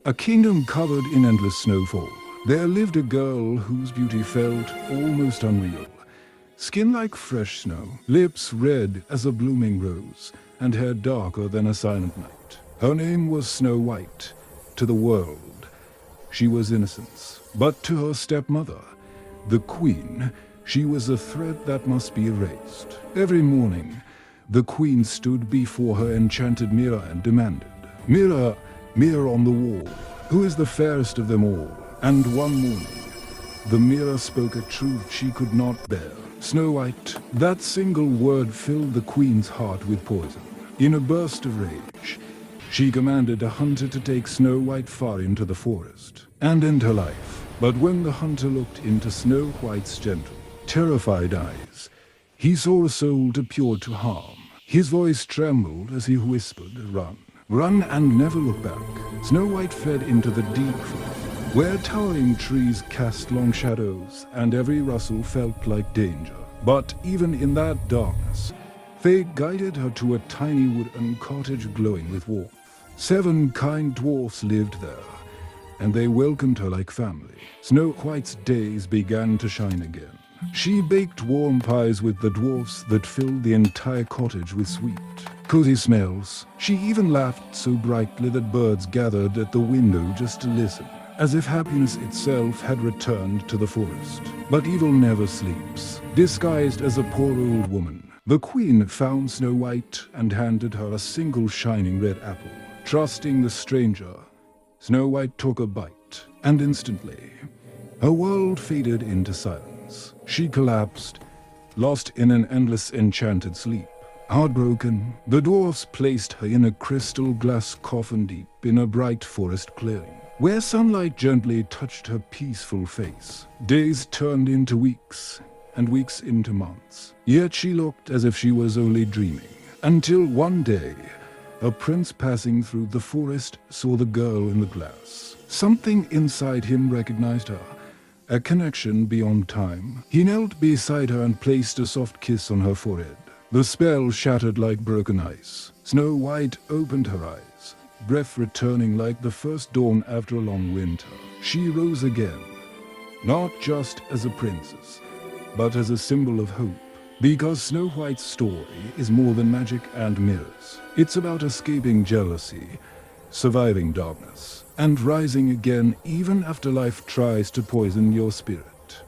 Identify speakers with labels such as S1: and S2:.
S1: A kingdom covered in endless snowfall. There lived a girl whose beauty felt almost unreal. Skin like fresh snow, lips red as a blooming rose, and hair darker than a silent night. Her name was Snow White. To the world, she was innocence. But to her stepmother, the queen, she was a thread that must be erased. Every morning, the queen stood before her enchanted mirror and demanded, "Mirror, mirror on the wall, who is the fairest of them all?" And one morning, the mirror spoke a truth she could not bear. Snow White. That single word filled the queen's heart with poison. In a burst of rage, she commanded a hunter to take Snow White far into the forest and end her life. But when the hunter looked into Snow White's gentle, terrified eyes, he saw a soul too pure to harm. His voice trembled as he whispered, "Run. Run and never look back." Snow White fled into the deep forest, where towering trees cast long shadows and every rustle felt like danger. But even in that darkness, fate guided her to a tiny wooden cottage glowing with warmth. 7 kind dwarfs lived there, and they welcomed her like family. Snow White's days began to shine again. She baked warm pies with the dwarfs that filled the entire cottage with sweet, cozy smells. She even laughed so brightly that birds gathered at the window just to listen, as if happiness itself had returned to the forest. But evil never sleeps. Disguised as a poor old woman, the queen found Snow White and handed her a single shining red apple. Trusting the stranger, Snow White took a bite, and instantly, her world faded into silence. She collapsed, lost in an endless enchanted sleep. Heartbroken, the dwarfs placed her in a crystal glass coffin deep in a bright forest clearing, where sunlight gently touched her peaceful face. Days turned into weeks, and weeks into months. Yet she looked as if she was only dreaming. Until one day, a prince passing through the forest saw the girl in the glass. Something inside him recognized her. A connection beyond time. He knelt beside her and placed a soft kiss on her forehead. The spell shattered like broken ice. Snow White opened her eyes, breath returning like the first dawn after a long winter. She rose again, not just as a princess, but as a symbol of hope. Because Snow White's story is more than magic and mirrors. It's about escaping jealousy, surviving darkness, and rising again even after life tries to poison your spirit.